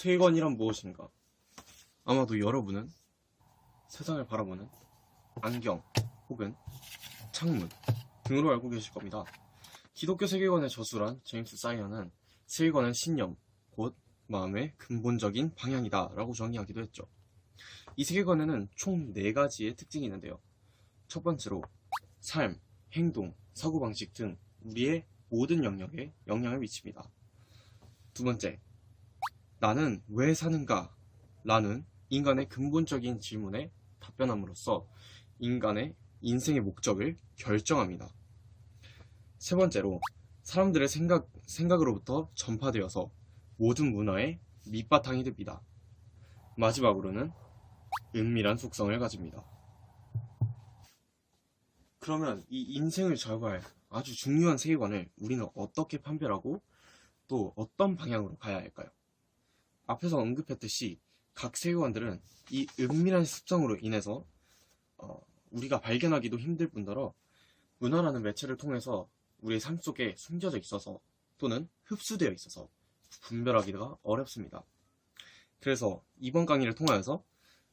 세계관이란 무엇인가? 아마도 여러분은 세상을 바라보는 안경 혹은 창문 등으로 알고 계실 겁니다. 기독교 세계관의 저술한 제임스 사이어는 세계관은 신념, 곧 마음의 근본적인 방향이다 라고 정의하기도 했죠. 이 세계관에는 총 4가지의 특징이 있는데요. 첫 번째로 삶, 행동, 사고방식 등 우리의 모든 영역에 영향을 미칩니다. 두 번째, 나는 왜 사는가? 라는 인간의 근본적인 질문에 답변함으로써 인간의 인생의 목적을 결정합니다. 세 번째로, 사람들의 생각으로부터 전파되어서 모든 문화의 밑바탕이 됩니다. 마지막으로는 은밀한 속성을 가집니다. 그러면 이 인생을 좌우할 아주 중요한 세계관을 우리는 어떻게 판별하고 또 어떤 방향으로 가야 할까요? 앞에서 언급했듯이 각 세계관들은 이 은밀한 습성으로 인해서 우리가 발견하기도 힘들 뿐더러 문화라는 매체를 통해서 우리의 삶 속에 숨겨져 있어서 또는 흡수되어 있어서 분별하기가 어렵습니다. 그래서 이번 강의를 통하여서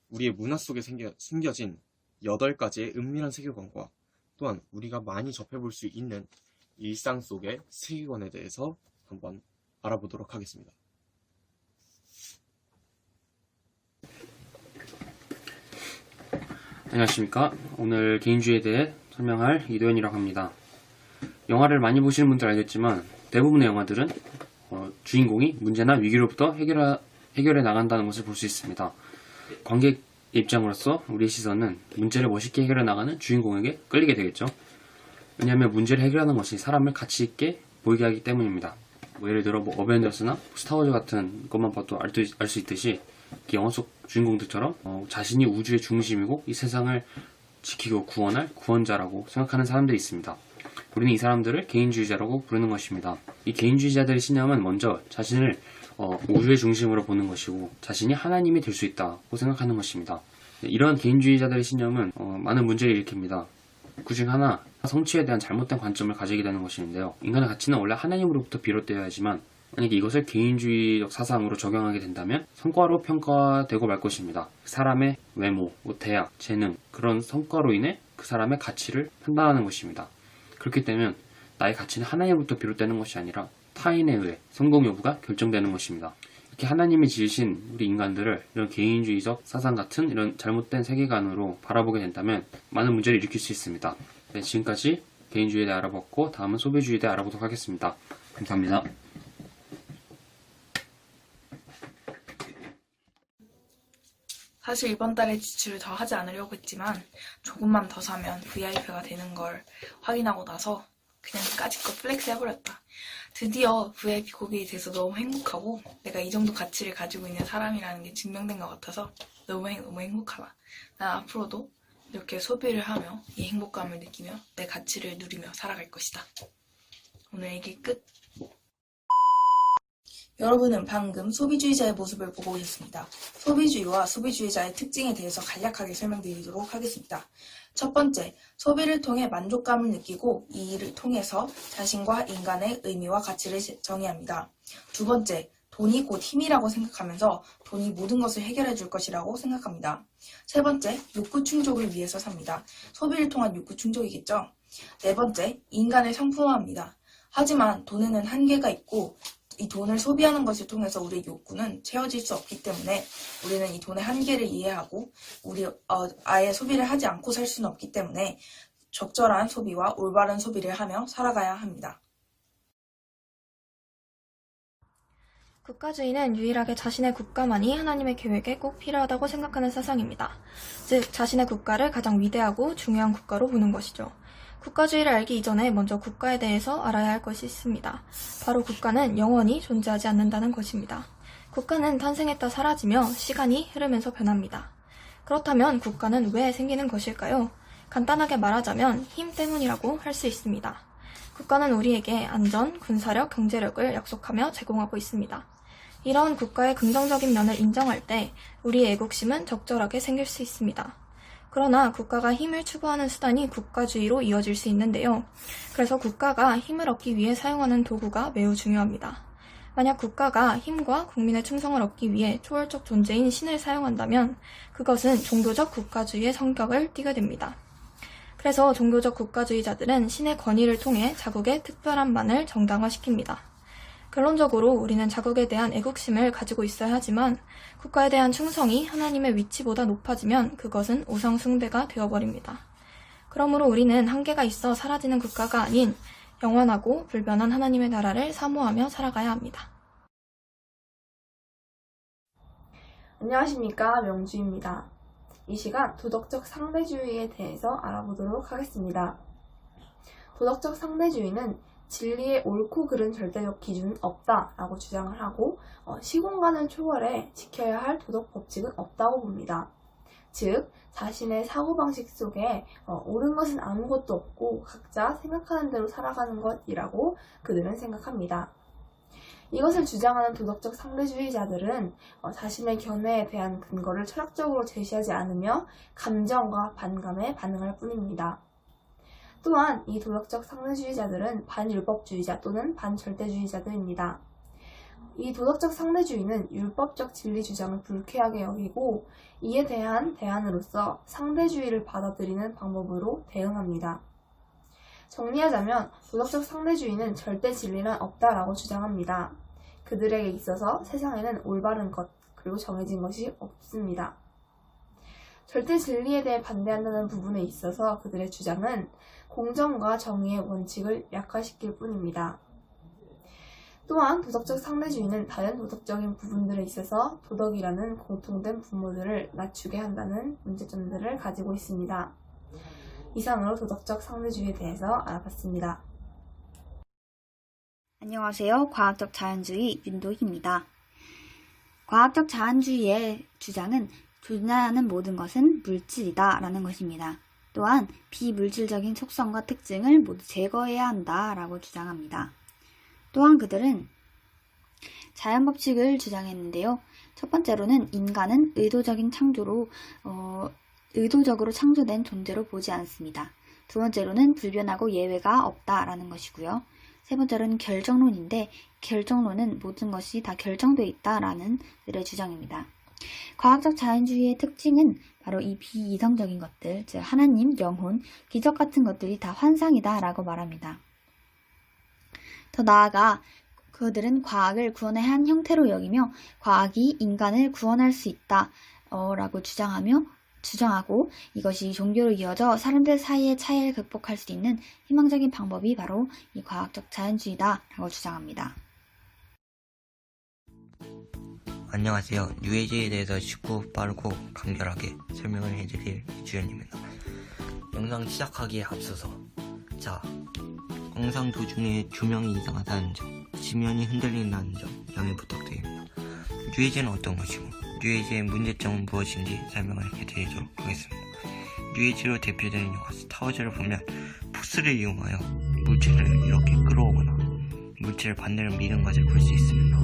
우리의 문화 속에 숨겨진 8가지의 은밀한 세계관과 또한 우리가 많이 접해볼 수 있는 일상 속의 세계관에 대해서 한번 알아보도록 하겠습니다. 안녕하십니까. 오늘 개인주의에 대해 설명할 이도현이라고 합니다. 영화를 많이 보시는 분들 알겠지만 대부분의 영화들은 주인공이 문제나 위기로부터 해결해 나간다는 것을 볼 수 있습니다. 관객 입장으로서 우리의 시선은 문제를 멋있게 해결해 나가는 주인공에게 끌리게 되겠죠. 왜냐하면 문제를 해결하는 것이 사람을 가치 있게 보이게 하기 때문입니다. 예를 들어 어벤져스나 스타워즈 같은 것만 봐도 알 수 있듯이 영화 속 주인공들처럼 자신이 우주의 중심이고 이 세상을 지키고 구원할 구원자라고 생각하는 사람들이 있습니다. 우리는 이 사람들을 개인주의자라고 부르는 것입니다. 이 개인주의자들의 신념은 먼저 자신을 우주의 중심으로 보는 것이고 자신이 하나님이 될 수 있다고 생각하는 것입니다. 이런 개인주의자들의 신념은 많은 문제를 일으킵니다. 그중 하나, 성취에 대한 잘못된 관점을 가지게 되는 것인데요. 인간의 가치는 원래 하나님으로부터 비롯되어야 하지만 만약에 이것을 개인주의적 사상으로 적용하게 된다면 성과로 평가되고 말 것입니다. 사람의 외모, 대학, 재능, 그런 성과로 인해 그 사람의 가치를 판단하는 것입니다. 그렇기 때문에 나의 가치는 하나님으로부터 비롯되는 것이 아니라 타인에 의해 성공 여부가 결정되는 것입니다. 이렇게 하나님이 지으신 우리 인간들을 이런 개인주의적 사상 같은 이런 잘못된 세계관으로 바라보게 된다면 많은 문제를 일으킬 수 있습니다. 네, 지금까지 개인주의에 대해 알아봤고 다음은 소비주의에 대해 알아보도록 하겠습니다. 감사합니다. 사실 이번 달에 지출을 더 하지 않으려고 했지만 조금만 더 사면 VIP가 되는 걸 확인하고 나서 그냥 까짓거 플렉스 해버렸다. 드디어 VIP 고객이 돼서 너무 행복하고 내가 이 정도 가치를 가지고 있는 사람이라는 게 증명된 것 같아서 너무 행복하다. 난 앞으로도 이렇게 소비를 하며 이 행복감을 느끼며 내 가치를 누리며 살아갈 것이다. 오늘 얘기 끝. 여러분은 방금 소비주의자의 모습을 보고 계십니다. 소비주의와 소비주의자의 특징에 대해서 간략하게 설명드리도록 하겠습니다. 첫 번째, 소비를 통해 만족감을 느끼고 이 일을 통해서 자신과 인간의 의미와 가치를 정의합니다. 두 번째, 돈이 곧 힘이라고 생각하면서 돈이 모든 것을 해결해 줄 것이라고 생각합니다. 세 번째, 욕구 충족을 위해서 삽니다. 소비를 통한 욕구 충족이겠죠. 네 번째, 인간을 상품화합니다. 하지만 돈에는 한계가 있고 이 돈을 소비하는 것을 통해서 우리의 욕구는 채워질 수 없기 때문에 우리는 이 돈의 한계를 이해하고 아예 소비를 하지 않고 살 수는 없기 때문에 적절한 소비와 올바른 소비를 하며 살아가야 합니다. 국가주의는 유일하게 자신의 국가만이 하나님의 계획에 꼭 필요하다고 생각하는 사상입니다. 즉, 자신의 국가를 가장 위대하고 중요한 국가로 보는 것이죠. 국가주의를 알기 이전에 먼저 국가에 대해서 알아야 할 것이 있습니다. 바로 국가는 영원히 존재하지 않는다는 것입니다. 국가는 탄생했다 사라지며 시간이 흐르면서 변합니다. 그렇다면 국가는 왜 생기는 것일까요? 간단하게 말하자면 힘 때문이라고 할 수 있습니다. 국가는 우리에게 안전, 군사력, 경제력을 약속하며 제공하고 있습니다. 이런 국가의 긍정적인 면을 인정할 때 우리의 애국심은 적절하게 생길 수 있습니다. 그러나 국가가 힘을 추구하는 수단이 국가주의로 이어질 수 있는데요. 그래서 국가가 힘을 얻기 위해 사용하는 도구가 매우 중요합니다. 만약 국가가 힘과 국민의 충성을 얻기 위해 초월적 존재인 신을 사용한다면 그것은 종교적 국가주의의 성격을 띠게 됩니다. 그래서 종교적 국가주의자들은 신의 권위를 통해 자국의 특별한 만을 정당화시킵니다. 결론적으로 우리는 자국에 대한 애국심을 가지고 있어야 하지만 국가에 대한 충성이 하나님의 위치보다 높아지면 그것은 우상숭배가 되어버립니다. 그러므로 우리는 한계가 있어 사라지는 국가가 아닌 영원하고 불변한 하나님의 나라를 사모하며 살아가야 합니다. 안녕하십니까, 명주입니다. 이 시간 도덕적 상대주의에 대해서 알아보도록 하겠습니다. 도덕적 상대주의는 진리의 옳고 그른 절대적 기준은 없다라고 주장을 하고 시공간을 초월해 지켜야 할 도덕 법칙은 없다고 봅니다. 즉, 자신의 사고방식 속에 옳은 것은 아무것도 없고 각자 생각하는 대로 살아가는 것이라고 그들은 생각합니다. 이것을 주장하는 도덕적 상대주의자들은 자신의 견해에 대한 근거를 철학적으로 제시하지 않으며 감정과 반감에 반응할 뿐입니다. 또한 이 도덕적 상대주의자들은 반율법주의자 또는 반절대주의자들입니다. 이 도덕적 상대주의는 율법적 진리 주장을 불쾌하게 여기고 이에 대한 대안으로서 상대주의를 받아들이는 방법으로 대응합니다. 정리하자면 도덕적 상대주의는 절대 진리는 없다라고 주장합니다. 그들에게 있어서 세상에는 올바른 것 그리고 정해진 것이 없습니다. 절대 진리에 대해 반대한다는 부분에 있어서 그들의 주장은 공정과 정의의 원칙을 약화시킬 뿐입니다. 또한 도덕적 상대주의는 다른 도덕적인 부분들에 있어서 도덕이라는 공통된 분모들을 낮추게 한다는 문제점들을 가지고 있습니다. 이상으로 도덕적 상대주의에 대해서 알아봤습니다. 안녕하세요. 과학적 자연주의 윤도희입니다. 과학적 자연주의의 주장은 존재하는 모든 것은 물질이다 라는 것입니다. 또한 비물질적인 속성과 특징을 모두 제거해야 한다 라고 주장합니다. 또한 그들은 자연법칙을 주장했는데요. 첫 번째로는 인간은 의도적으로 창조된 존재로 보지 않습니다. 두 번째로는 불변하고 예외가 없다라는 것이고요. 세 번째로는 결정론인데 결정론은 모든 것이 다 결정되어 있다라는 들의 주장입니다. 과학적 자연주의의 특징은 바로 이 비이성적인 것들, 즉 하나님, 영혼, 기적 같은 것들이 다 환상이다라고 말합니다. 더 나아가 그들은 과학을 구원의 한 형태로 여기며 과학이 인간을 구원할 수 있다라고 주장하고 이것이 종교로 이어져 사람들 사이의 차이를 극복할 수 있는 희망적인 방법이 바로 이 과학적 자연주의다라고 주장합니다. 안녕하세요. 뉴에이지에 대해서 쉽고 빠르고 간결하게 설명을 해드릴 이주연입니다. 영상 시작하기에 앞서서 영상 도중에 조명이 이상하다는 점, 지면이 흔들린다는 점 양해 부탁드립니다. 뉴에이지는 어떤 것이고 뉴에이지의 문제점은 무엇인지 설명을 해드리도록 하겠습니다. 뉴에이지로 대표되는 영화 스타워즈를 보면 포스를 이용하여 물질을 이렇게 끌어오거나 물질을 반대로 미는 것을 볼 수 있습니다.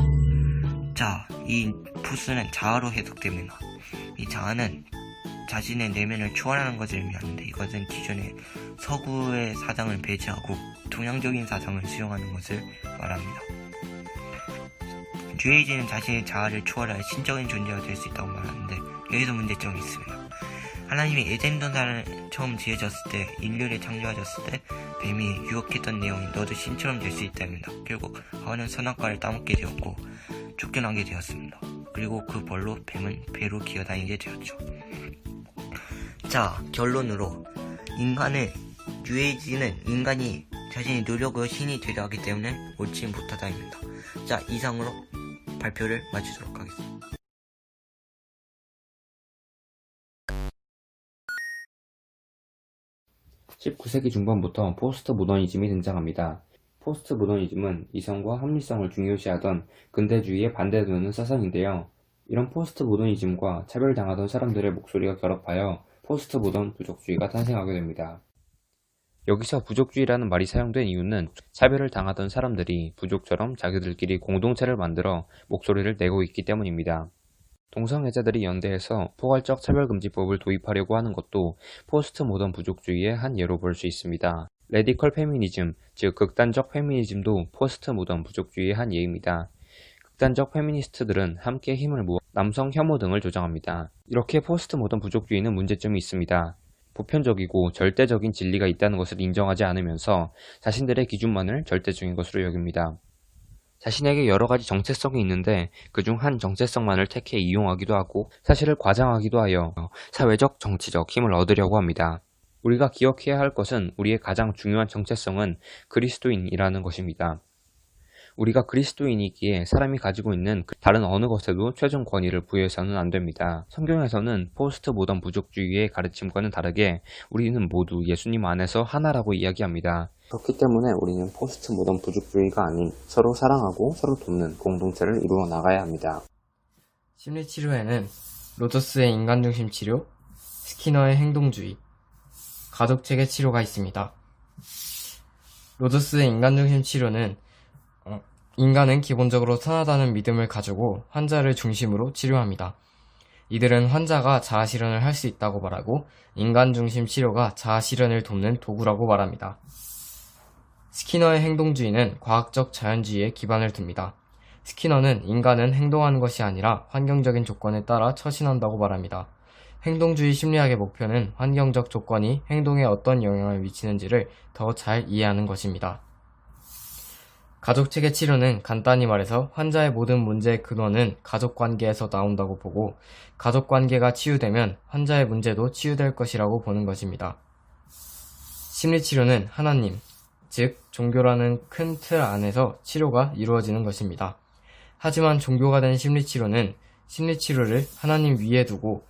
이 포스는 자아로 해석됩니다. 이 자아는 자신의 내면을 초월하는 것을 의미하는데 이것은 기존의 서구의 사상을 배제하고 동양적인 사상을 수용하는 것을 말합니다. 뉴에이지는 자신의 자아를 초월하여 신적인 존재가 될 수 있다고 말하는데 여기서 문제점이 있습니다. 하나님이 에덴 동산을 처음 지어졌을 때, 인류를 창조하셨을 때 뱀이 유혹했던 내용이 너도 신처럼 될 수 있다입니다. 결국 하와는 선악과를 따먹게 되었고 쫓겨나게 되었습니다. 그리고 그 벌로 뱀은 배로 기어다니게 되었죠. 결론으로 뉴에이지는 인간이 자신의 노력으로 신이 되려 하기 때문에 옳지 못하다입니다. 이상으로 발표를 마치도록 하겠습니다. 19세기 중반부터 포스트 모더니즘이 등장합니다. 포스트 모더니즘은 이성과 합리성을 중요시하던 근대주의에 반대되는 사상인데요. 이런 포스트 모더니즘과 차별당하던 사람들의 목소리가 결합하여 포스트 모던 부족주의가 탄생하게 됩니다. 여기서 부족주의라는 말이 사용된 이유는 차별을 당하던 사람들이 부족처럼 자기들끼리 공동체를 만들어 목소리를 내고 있기 때문입니다. 동성애자들이 연대해서 포괄적 차별금지법을 도입하려고 하는 것도 포스트 모던 부족주의의 한 예로 볼 수 있습니다. 레디컬 페미니즘, 즉 극단적 페미니즘도 포스트 모던 부족주의의 한 예입니다. 극단적 페미니스트들은 함께 힘을 모아 남성 혐오 등을 조장합니다. 이렇게 포스트 모던 부족주의는 문제점이 있습니다. 보편적이고 절대적인 진리가 있다는 것을 인정하지 않으면서 자신들의 기준만을 절대적인 것으로 여깁니다. 자신에게 여러 가지 정체성이 있는데 그중 한 정체성만을 택해 이용하기도 하고 사실을 과장하기도 하여 사회적, 정치적 힘을 얻으려고 합니다. 우리가 기억해야 할 것은 우리의 가장 중요한 정체성은 그리스도인이라는 것입니다. 우리가 그리스도인이기에 사람이 가지고 있는 다른 어느 것에도 최종 권위를 부여해서는 안 됩니다. 성경에서는 포스트 모던 부족주의의 가르침과는 다르게 우리는 모두 예수님 안에서 하나라고 이야기합니다. 그렇기 때문에 우리는 포스트 모던 부족주의가 아닌 서로 사랑하고 서로 돕는 공동체를 이루어 나가야 합니다. 심리치료에는 로저스의 인간중심 치료, 스키너의 행동주의, 가족체계 치료가 있습니다. 로저스의 인간중심 치료는 인간은 기본적으로 선하다는 믿음을 가지고 환자를 중심으로 치료합니다. 이들은 환자가 자아실현을 할 수 있다고 말하고 인간중심 치료가 자아실현을 돕는 도구라고 말합니다. 스키너의 행동주의는 과학적 자연주의에 기반을 둡니다. 스키너는 인간은 행동하는 것이 아니라 환경적인 조건에 따라 처신한다고 말합니다. 행동주의 심리학의 목표는 환경적 조건이 행동에 어떤 영향을 미치는지를 더 잘 이해하는 것입니다. 가족체계 치료는 간단히 말해서 환자의 모든 문제의 근원은 가족관계에서 나온다고 보고 가족관계가 치유되면 환자의 문제도 치유될 것이라고 보는 것입니다. 심리치료는 하나님, 즉 종교라는 큰 틀 안에서 치료가 이루어지는 것입니다. 하지만 종교가 된 심리치료는 심리치료를 하나님 위에 두고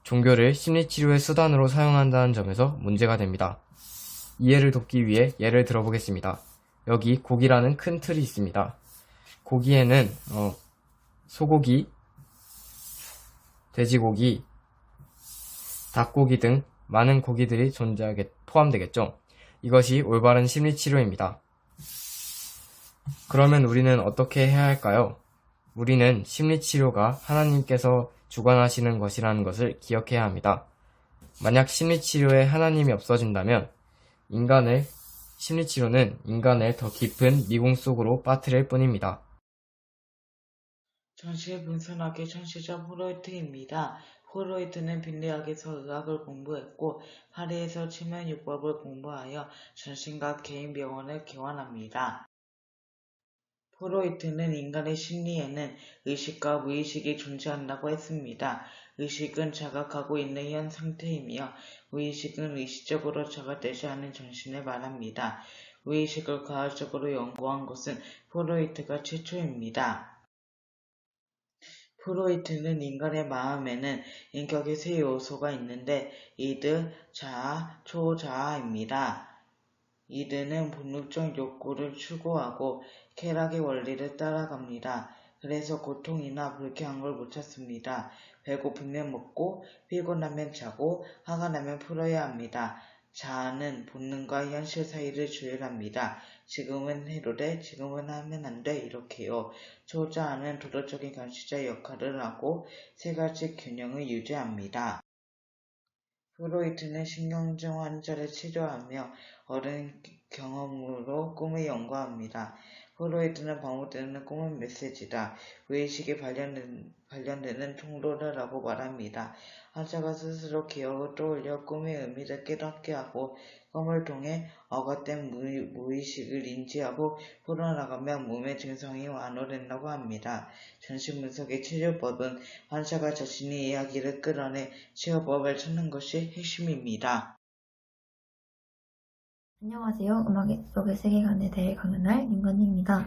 종교를 심리치료의 수단으로 사용한다는 점에서 문제가 됩니다. 이해를 돕기 위해 예를 들어보겠습니다. 여기 고기라는 큰 틀이 있습니다. 고기에는 소고기, 돼지고기, 닭고기 등 많은 고기들이 포함되겠죠. 이것이 올바른 심리치료입니다. 그러면 우리는 어떻게 해야 할까요? 우리는 심리치료가 하나님께서 주관하시는 것이라는 것을 기억해야 합니다. 만약 심리치료에 하나님이 없어진다면 심리치료는 인간을 더 깊은 미궁 속으로 빠뜨릴 뿐입니다. 정신의 분선학의 창시자 프로이트입니다. 프로이트는 빈대학에서 의학을 공부했고 파리에서 치매요법을 공부하여 정신과 개인병원을 개원합니다. 프로이트는 인간의 심리에는 의식과 무의식이 존재한다고 했습니다. 의식은 자각하고 있는 현 상태이며 무의식은 의식적으로 자각되지 않은 정신을 말합니다. 무의식을 과학적으로 연구한 것은 프로이트가 최초입니다. 프로이트는 인간의 마음에는 인격의 세 요소가 있는데 이드, 자아, 초자아입니다. 이드는 본능적 욕구를 추구하고 쾌락의 원리를 따라갑니다. 그래서 고통이나 불쾌한 걸 못 찾습니다. 배고프면 먹고 피곤하면 자고 화가 나면 풀어야 합니다. 자아는 본능과 현실 사이를 조율합니다. 지금은 해도 돼, 지금은 하면 안 돼, 이렇게요. 초자아는 도덕적인 감시자 역할을 하고 세 가지 균형을 유지합니다. 프로이트는 신경증 환자를 치료하며 어른 경험으로 꿈을 연구합니다. 프로이트는 반복되는 꿈은 메시지다. 무의식에 발현되는 통로를 라고 말합니다. 환자가 스스로 기억을 떠올려 꿈의 의미를 깨닫게 하고 꿈을 통해 억압된 무의식을 인지하고 풀어나가면 몸의 증상이 완화된다고 합니다. 정신분석의 치료법은 환자가 자신의 이야기를 끌어내 치료법을 찾는 것이 핵심입니다. 안녕하세요. 음악 속의 세계관에 대해 강연할 윤건희입니다.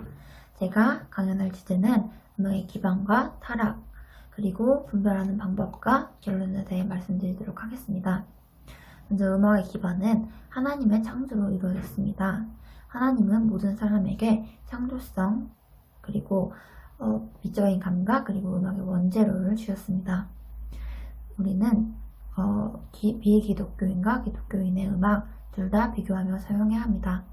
제가 강연할 주제는 음악의 기반과 타락, 그리고 분별하는 방법과 결론에 대해 말씀드리도록 하겠습니다. 먼저 음악의 기반은 하나님의 창조로 이루어졌습니다. 하나님은 모든 사람에게 창조성, 그리고 미적인 감각, 그리고 음악의 원재료를 주셨습니다. 우리는 비기독교인과 기독교인의 음악 둘 다 비교하며 사용해야 합니다.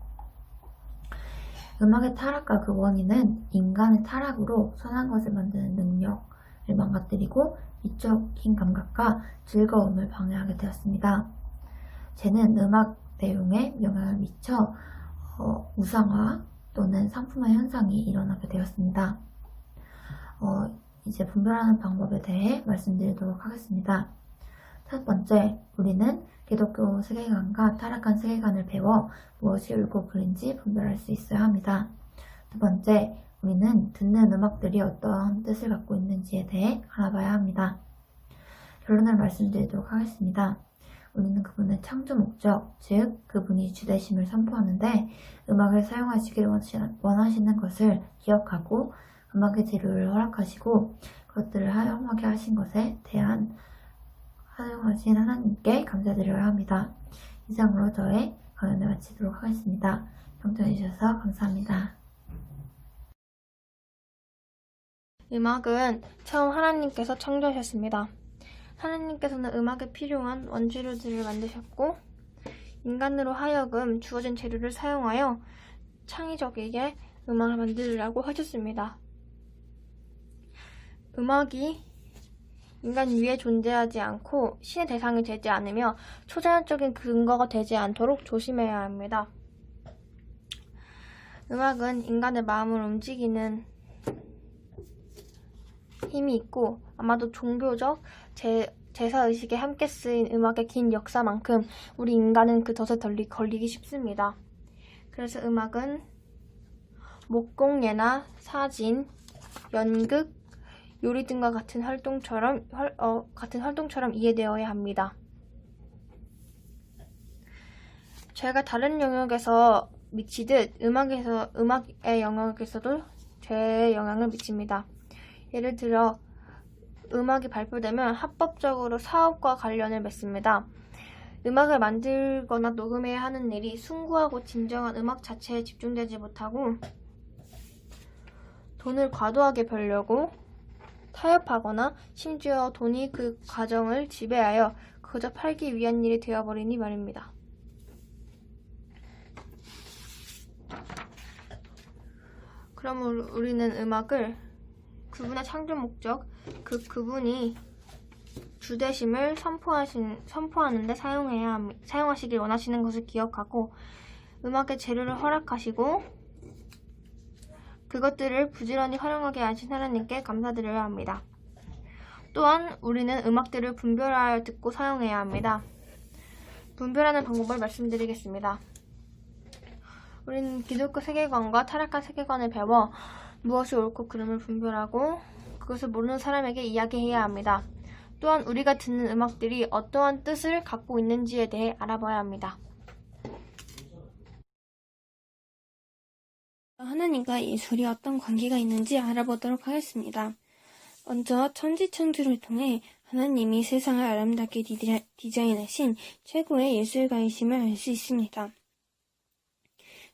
음악의 타락과 그 원인은 인간의 타락으로 선한 것을 만드는 능력을 망가뜨리고 미적인 감각과 즐거움을 방해하게 되었습니다. 죄는 음악 내용에 영향을 미쳐 우상화 또는 상품화 현상이 일어나게 되었습니다. 이제 분별하는 방법에 대해 말씀드리도록 하겠습니다. 첫 번째, 우리는 기독교 세계관과 타락한 세계관을 배워 무엇이 옳고 그른지 분별할 수 있어야 합니다. 두 번째, 우리는 듣는 음악들이 어떠한 뜻을 갖고 있는지에 대해 알아봐야 합니다. 결론을 말씀드리도록 하겠습니다. 우리는 그분의 창조 목적, 즉 그분이 주되심을 선포하는데 음악을 사용하시길 원하시는 것을 기억하고 음악의 재료를 허락하시고 그것들을 사용하게 하신 것에 대한 사용하신 하나님께 감사드려야 합니다. 이상으로 저의 강연을 마치도록 하겠습니다. 경청해주셔서 감사합니다. 음악은 처음 하나님께서 창조하셨습니다. 하나님께서는 음악에 필요한 원재료들을 만드셨고 인간으로 하여금 주어진 재료를 사용하여 창의적이게 음악을 만들으라고 하셨습니다. 음악이 인간 위에 존재하지 않고 신의 대상이 되지 않으며 초자연적인 근거가 되지 않도록 조심해야 합니다. 음악은 인간의 마음을 움직이는 힘이 있고 아마도 종교적 제사의식에 함께 쓰인 음악의 긴 역사만큼 우리 인간은 그 덫에 걸리기 쉽습니다. 그래서 음악은 목공예나 사진, 연극, 요리 등과 같은 활동처럼 이해되어야 합니다. 죄가 다른 영역에서 미치듯 음악의 영역에서도 죄의 영향을 미칩니다. 예를 들어 음악이 발표되면 합법적으로 사업과 관련을 맺습니다. 음악을 만들거나 녹음해야 하는 일이 숭고하고 진정한 음악 자체에 집중되지 못하고 돈을 과도하게 벌려고 타협하거나 심지어 돈이 그 과정을 지배하여 그저 팔기 위한 일이 되어버리니 말입니다. 그럼 우리는 음악을 그분의 창조 목적, 그분이 주되심을 선포하는데 사용하시길 원하시는 것을 기억하고 음악의 재료를 허락하시고 그것들을 부지런히 활용하게 하신 하나님께 감사드려야 합니다. 또한 우리는 음악들을 분별하여 듣고 사용해야 합니다. 분별하는 방법을 말씀드리겠습니다. 우리는 기독교 세계관과 타락한 세계관을 배워 무엇이 옳고 그름을 분별하고 그것을 모르는 사람에게 이야기해야 합니다. 또한 우리가 듣는 음악들이 어떠한 뜻을 갖고 있는지에 대해 알아봐야 합니다. 하나님과 예술이 어떤 관계가 있는지 알아보도록 하겠습니다. 먼저 천지창조를 통해 하나님이 세상을 아름답게 디자인하신 최고의 예술가이심을 알 수 있습니다.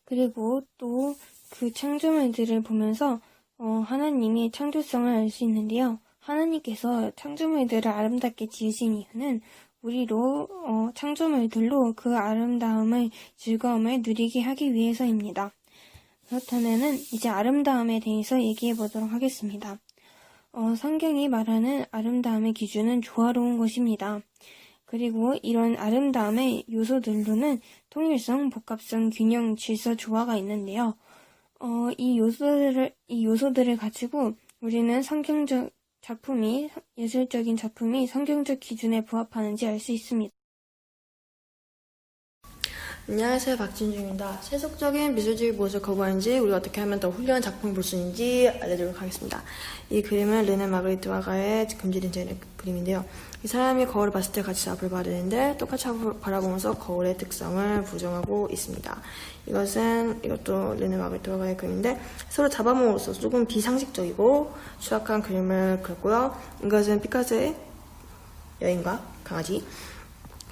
그리고 또 그 창조물들을 보면서 하나님의 창조성을 알 수 있는데요. 하나님께서 창조물들을 아름답게 지으신 이유는 우리로 창조물들로 그 아름다움을, 즐거움을 누리게 하기 위해서입니다. 그렇다면은 이제 아름다움에 대해서 얘기해 보도록 하겠습니다. 성경이 말하는 아름다움의 기준은 조화로운 것입니다. 그리고 이런 아름다움의 요소들로는 통일성, 복합성, 균형, 질서, 조화가 있는데요. 이 요소들을 가지고 우리는 예술적인 작품이 성경적 기준에 부합하는지 알 수 있습니다. 안녕하세요, 박진중입니다. 세속적인 미술적 무엇을 거부하는지, 우리가 어떻게 하면 더 훌륭한 작품을 볼 수 있는지 알려드리도록 하겠습니다. 이 그림은 르네 마그리트 화가의 금지된 제 그림인데요. 이 사람이 거울을 봤을 때 같이 앞을 봐야 되는데 똑같이 앞을 바라보면서 거울의 특성을 부정하고 있습니다. 이것도 르네 마그리트 화가의 그림인데 서로 잡아먹음으로써 조금 비상식적이고 추악한 그림을 그렸고요. 이것은 피카소의 여인과 강아지,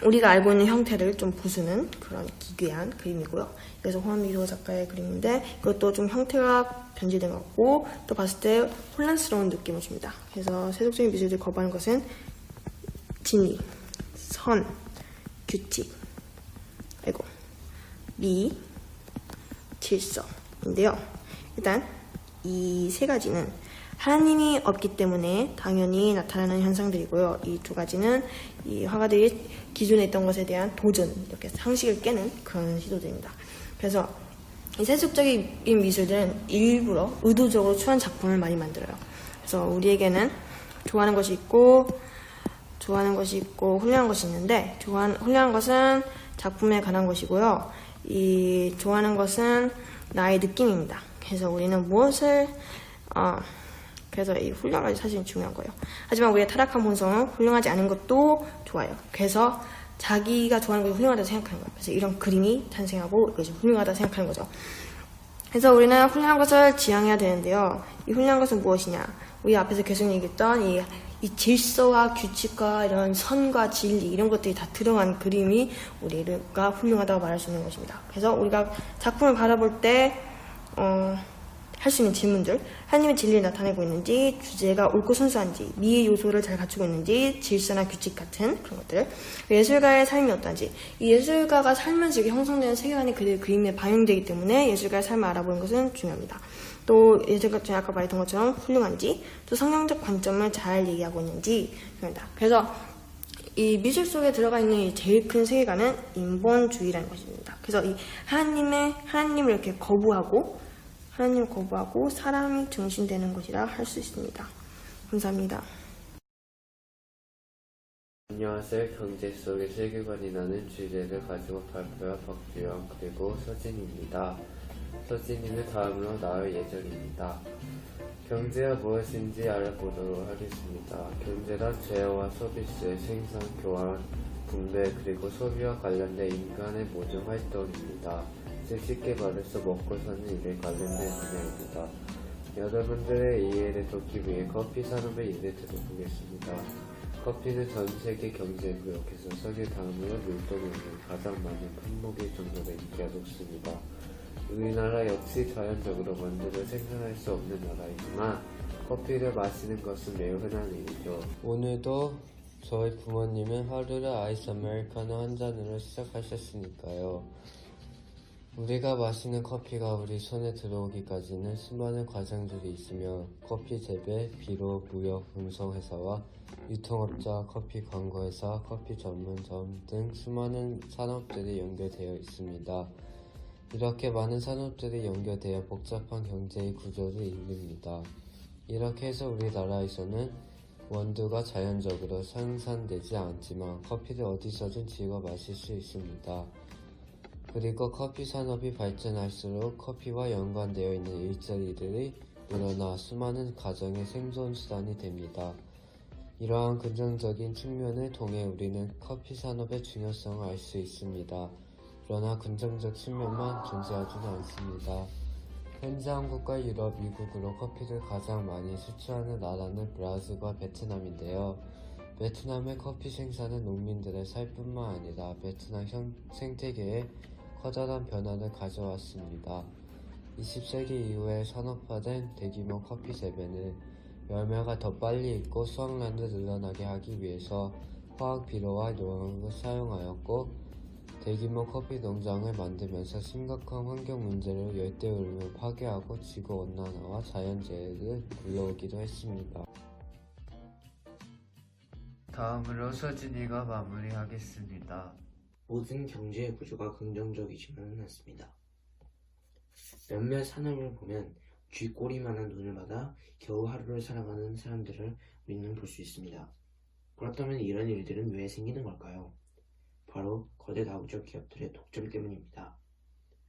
우리가 알고 있는 형태를 좀 부수는 그런 기괴한 그림이고요. 그래서 호암미도 작가의 그림인데 이것도 좀 형태가 변질된 것 같고 또 봤을 때 혼란스러운 느낌을 줍니다. 그래서 세속적인 미술을 거부하는 것은 진리, 선, 규칙, 미, 질서인데요. 일단 이 세 가지는 하나님이 없기 때문에 당연히 나타나는 현상들이고요. 이 두 가지는 이 화가들이 기존에 있던 것에 대한 도전, 이렇게 상식을 깨는 그런 시도들입니다. 그래서 이 세속적인 미술들은 일부러 의도적으로 추한 작품을 많이 만들어요. 그래서 우리에게는 좋아하는 것이 있고 훌륭한 것이 있는데, 훌륭한 것은 작품에 관한 것이고요. 이 좋아하는 것은 나의 느낌입니다. 그래서 우리는 그래서 이 훌륭한 것이 사실 중요한 거예요. 하지만 우리의 타락한 본성은 훌륭하지 않은 것도 좋아요. 그래서 자기가 좋아하는 것이 훌륭하다고 생각하는 거예요. 그래서 이런 그림이 탄생하고 이것이 훌륭하다고 생각하는 거죠. 그래서 우리는 훌륭한 것을 지향해야 되는데요. 이 훌륭한 것은 무엇이냐? 우리 앞에서 계속 얘기했던 이 질서와 규칙과 이런 선과 진리, 이런 것들이 다 들어간 그림이 우리가 훌륭하다고 말할 수 있는 것입니다. 그래서 우리가 작품을 바라볼 때 할 수 있는 질문들, 하나님의 진리를 나타내고 있는지, 주제가 옳고 순수한지, 미의 요소를 잘 갖추고 있는지, 질서나 규칙 같은 그런 것들, 예술가의 삶이 어떤지, 이 예술가가 살면서 이렇게 형성되는 세계관이 그대로 그림에 반영되기 때문에 예술가의 삶을 알아보는 것은 중요합니다. 또 예술가 중에 아까 말했던 것처럼 훌륭한지, 또 성경적 관점을 잘 얘기하고 있는지 중요합니다. 그래서 이 미술 속에 들어가 있는 이 제일 큰 세계관은 인본주의라는 것입니다. 그래서 이 하나님을 이렇게 거부하고 사람이 중심되는 것이라 할 수 있습니다. 감사합니다. 안녕하세요. 경제 속의 세계관이라는 주제를 가지고 발표할 박주영 그리고 서진입니다. 서진이는 다음으로 나올 예정입니다. 경제가 무엇인지 알아보도록 하겠습니다. 경제란 재화와 서비스의 생산, 교환, 분배 그리고 소비와 관련된 인간의 모든 활동입니다. 즉 쉽게 말해서 먹고 사는 일에 관련된 분야입니다. 여러분들의 이해를 돕기 위해 커피 산업의 예를 들어보겠습니다. 커피는 전 세계 경제 구역에서 석유 다음으로 밀도면이 가장 많은 품목일 정도로 인기가 높습니다. 우리나라 역시 자연적으로 원두를 생산할 수 없는 나라이지만 커피를 마시는 것은 매우 흔한 일이죠. 오늘도 저희 부모님은 하루를 아이스 아메리카노 한 잔으로 시작하셨으니까요. 우리가 마시는 커피가 우리 손에 들어오기까지는 수많은 과정들이 있으며 커피 재배, 비료, 무역, 운송회사와 유통업자, 커피 광고회사, 커피 전문점 등 수많은 산업들이 연결되어 있습니다. 이렇게 많은 산업들이 연결되어 복잡한 경제의 구조를 이룹니다. 이렇게 해서 우리나라에서는 원두가 자연적으로 생산되지 않지만 커피를 어디서든 지어 마실 수 있습니다. 그리고 커피 산업이 발전할수록 커피와 연관되어 있는 일자리들이 늘어나 수많은 가정의 생존 수단이 됩니다. 이러한 긍정적인 측면을 통해 우리는 커피 산업의 중요성을 알 수 있습니다. 그러나 긍정적 측면만 존재하지는 않습니다. 현재 한국과 유럽, 미국으로 커피를 가장 많이 수출하는 나라는 브라질과 베트남인데요. 베트남의 커피 생산은 농민들의 살뿐만 아니라 베트남 생태계에 커다란 변화를 가져왔습니다. 20세기 이후에 산업화된 대규모 커피 재배는 열매가 더 빨리 익고 수확량도 늘어나게 하기 위해서 화학 비료와 농약을 사용하였고 대규모 커피 농장을 만들면서 심각한 환경 문제로 열대우림을 파괴하고 지구온난화와 자연재해를 불러오기도 했습니다. 다음으로 서진이가 마무리하겠습니다. 모든 경제의 구조가 긍정적이지만은 않습니다. 몇몇 산업을 보면 쥐꼬리만한 돈을 받아 겨우 하루를 살아가는 사람들을 우리는 볼 수 있습니다. 그렇다면 이런 일들은 왜 생기는 걸까요? 바로 거대 다국적 기업들의 독점 때문입니다.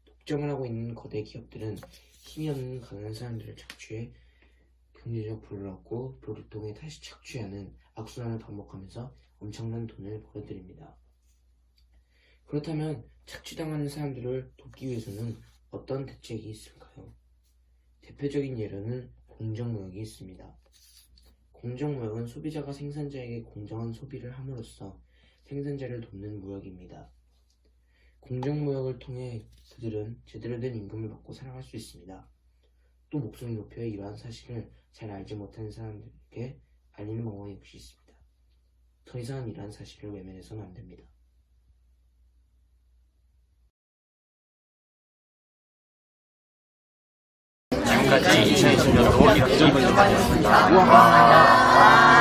독점을 하고 있는 거대 기업들은 힘이 없는 가난한 사람들을 착취해 경제적 부를 얻고 부를 통해 다시 착취하는 악순환을 반복하면서 엄청난 돈을 벌어들입니다. 그렇다면 착취당하는 사람들을 돕기 위해서는 어떤 대책이 있을까요? 대표적인 예로는 공정무역이 있습니다. 공정무역은 소비자가 생산자에게 공정한 소비를 함으로써 생산자를 돕는 무역입니다. 공정무역을 통해 그들은 제대로 된 임금을 받고 살아갈 수 있습니다. 또 목소리 높여 이러한 사실을 잘 알지 못하는 사람들에게 알리는 방법이 역시 있습니다. 더 이상은 이러한 사실을 외면해서는 안 됩니다. 지금까지 2020년도 기존 분들이었습니다.